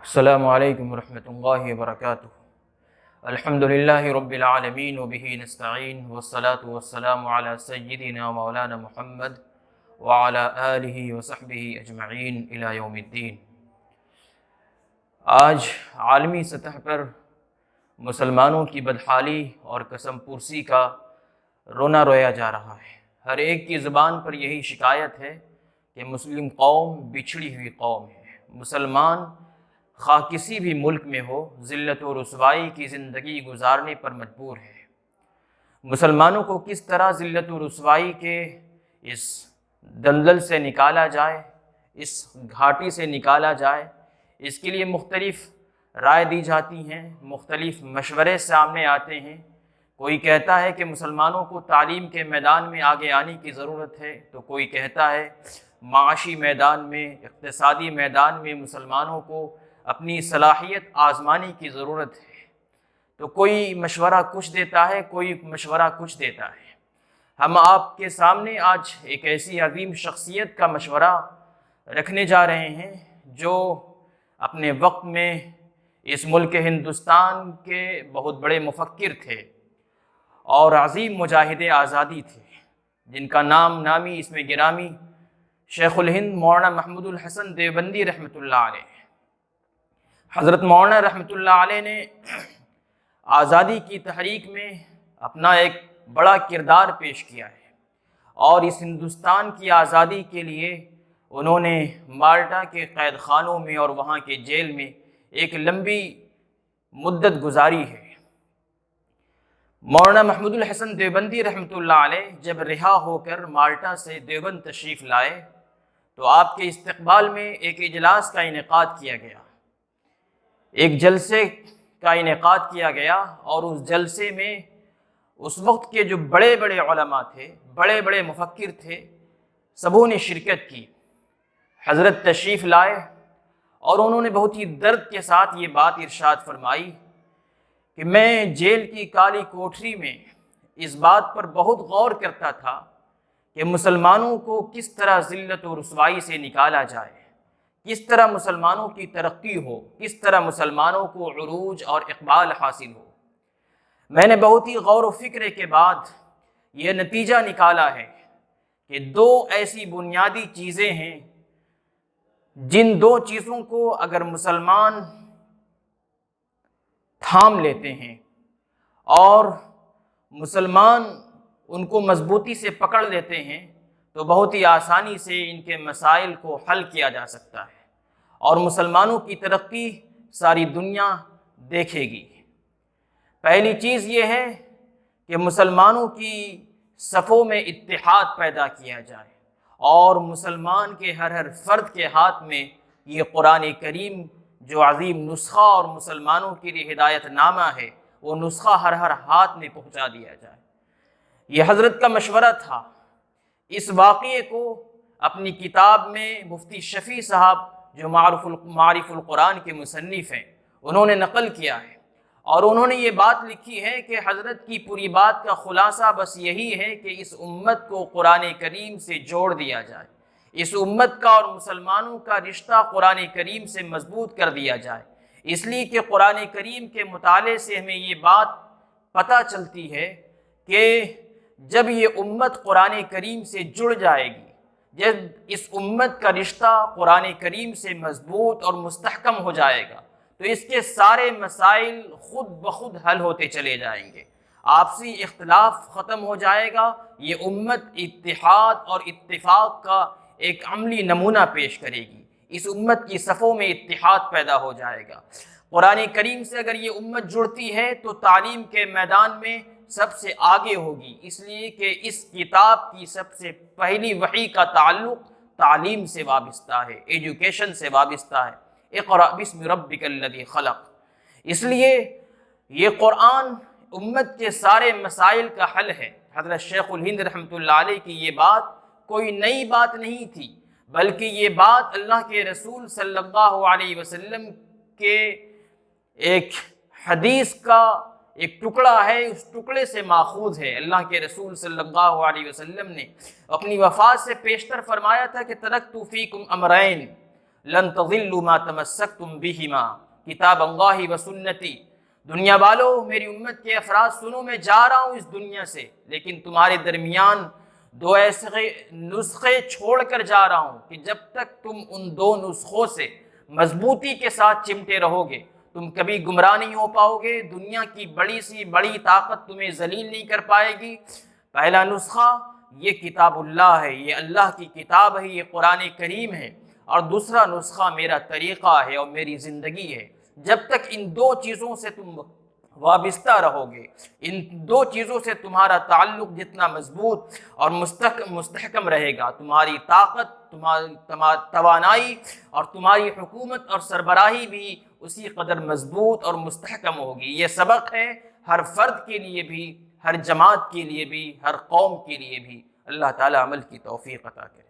السلام علیکم ورحمۃ اللہ وبرکاتہ۔ الحمد للہ رب العالمین وبہ نستعین والصلاة والسلام علی سیدنا مولانا محمد وعلی آلہ وصحبہ اجمعین الی یوم الدین۔ آج عالمی سطح پر مسلمانوں کی بدحالی اور قسم پرسی کا رونا رویا جا رہا ہے۔ ہر ایک کی زبان پر یہی شکایت ہے کہ مسلم قوم بچھڑی ہوئی قوم ہے۔ مسلمان خواہ کسی بھی ملک میں ہو، ذلت و رسوائی کی زندگی گزارنے پر مجبور ہے۔ مسلمانوں کو کس طرح ذلت و رسوائی کے اس دلدل سے نکالا جائے، اس گھاٹی سے نکالا جائے، اس کے لیے مختلف رائے دی جاتی ہیں، مختلف مشورے سامنے آتے ہیں۔ کوئی کہتا ہے کہ مسلمانوں کو تعلیم کے میدان میں آگے آنے کی ضرورت ہے، تو کوئی کہتا ہے معاشی میدان میں، اقتصادی میدان میں مسلمانوں کو اپنی صلاحیت آزمانے کی ضرورت ہے۔ تو کوئی مشورہ کچھ دیتا ہے، کوئی مشورہ کچھ دیتا ہے۔ ہم آپ کے سامنے آج ایک ایسی عظیم شخصیت کا مشورہ رکھنے جا رہے ہیں جو اپنے وقت میں اس ملک ہندوستان کے بہت بڑے مفکر تھے اور عظیم مجاہد آزادی تھے، جن کا نام نامی اس میں گرامی شیخ الہند مولانا محمود الحسن دیوبندی رحمۃ اللہ علیہ۔ حضرت مولانا رحمۃ اللہ علیہ نے آزادی کی تحریک میں اپنا ایک بڑا کردار پیش کیا ہے، اور اس ہندوستان کی آزادی کے لیے انہوں نے مالٹا کے قید خانوں میں اور وہاں کے جیل میں ایک لمبی مدت گزاری ہے۔ مولانا محمود الحسن دیوبندی رحمۃ اللہ علیہ جب رہا ہو کر مالٹا سے دیوبند تشریف لائے تو آپ کے استقبال میں ایک اجلاس کا انعقاد کیا گیا، ایک جلسے کا انعقاد کیا گیا، اور اس جلسے میں اس وقت کے جو بڑے بڑے علماء تھے، بڑے بڑے مفکر تھے، سبوں نے شرکت کی۔ حضرت تشریف لائے اور انہوں نے بہت ہی درد کے ساتھ یہ بات ارشاد فرمائی کہ میں جیل کی کالی کوٹری میں اس بات پر بہت غور کرتا تھا کہ مسلمانوں کو کس طرح ذلت و رسوائی سے نکالا جائے، کس طرح مسلمانوں کی ترقی ہو، کس طرح مسلمانوں کو عروج اور اقبال حاصل ہو۔ میں نے بہت ہی غور و فکر کے بعد یہ نتیجہ نکالا ہے کہ دو ایسی بنیادی چیزیں ہیں جن دو چیزوں کو اگر مسلمان تھام لیتے ہیں اور مسلمان ان کو مضبوطی سے پکڑ لیتے ہیں تو بہت ہی آسانی سے ان کے مسائل کو حل کیا جا سکتا ہے اور مسلمانوں کی ترقی ساری دنیا دیکھے گی۔ پہلی چیز یہ ہے کہ مسلمانوں کی صفوں میں اتحاد پیدا کیا جائے اور مسلمان کے ہر فرد کے ہاتھ میں یہ قرآن کریم جو عظیم نسخہ اور مسلمانوں کے لیے ہدایت نامہ ہے، وہ نسخہ ہر ہاتھ میں پہنچا دیا جائے۔ یہ حضرت کا مشورہ تھا۔ اس واقعے کو اپنی کتاب میں مفتی شفیع صاحب جو معارف القرآن کے مصنف ہیں، انہوں نے نقل کیا ہے، اور انہوں نے یہ بات لکھی ہے کہ حضرت کی پوری بات کا خلاصہ بس یہی ہے کہ اس امت کو قرآن کریم سے جوڑ دیا جائے، اس امت کا اور مسلمانوں کا رشتہ قرآن کریم سے مضبوط کر دیا جائے، اس لیے کہ قرآن کریم کے مطالعے سے ہمیں یہ بات پتہ چلتی ہے کہ جب یہ امت قرآن کریم سے جڑ جائے گی، جب اس امت کا رشتہ قرآن کریم سے مضبوط اور مستحکم ہو جائے گا تو اس کے سارے مسائل خود بخود حل ہوتے چلے جائیں گے، آپسی اختلاف ختم ہو جائے گا، یہ امت اتحاد اور اتفاق کا ایک عملی نمونہ پیش کرے گی، اس امت کی صفوں میں اتحاد پیدا ہو جائے گا۔ قرآن کریم سے اگر یہ امت جڑتی ہے تو تعلیم کے میدان میں سب سے آگے ہوگی، اس لیے کہ اس کتاب کی سب سے پہلی وحی کا تعلق تعلیم سے وابستہ ہے، ایجوکیشن سے وابستہ ہے۔ اقرأ بسم ربک الذی خلق۔ اس لیے یہ قرآن امت کے سارے مسائل کا حل ہے۔ حضرت شیخ الہند رحمۃ اللہ علیہ کی یہ بات کوئی نئی بات نہیں تھی، بلکہ یہ بات اللہ کے رسول صلی اللہ علیہ وسلم کے ایک حدیث کا ایک ٹکڑا ہے، اس ٹکڑے سے ماخوذ ہے۔ اللہ کے رسول صلی اللہ علیہ وسلم نے اپنی وفات سے پیشتر فرمایا تھا کہ ترکت فیکم امرین لن تضلوا ما تمسکتم بہما کتاب اللہ و سنتی۔ دنیا والو، میری امت کے افراد سنو، میں جا رہا ہوں اس دنیا سے، لیکن تمہارے درمیان دو ایسے نسخے چھوڑ کر جا رہا ہوں کہ جب تک تم ان دو نسخوں سے مضبوطی کے ساتھ چمٹے رہو گے تم کبھی گمراہ نہیں ہو پاؤ گے، دنیا کی بڑی سی بڑی طاقت تمہیں ذلیل نہیں کر پائے گی۔ پہلا نسخہ یہ کتاب اللہ ہے، یہ اللہ کی کتاب ہے، یہ قرآن کریم ہے، اور دوسرا نسخہ میرا طریقہ ہے اور میری زندگی ہے۔ جب تک ان دو چیزوں سے تم وابستہ رہو گے، ان دو چیزوں سے تمہارا تعلق جتنا مضبوط اور مستحکم رہے گا، تمہاری طاقت، تمہاری توانائی اور تمہاری حکومت اور سربراہی بھی اسی قدر مضبوط اور مستحکم ہوگی۔ یہ سبق ہے ہر فرد کے لیے بھی، ہر جماعت کے لیے بھی، ہر قوم کے لیے بھی۔ اللہ تعالی عمل کی توفیق عطا کرے۔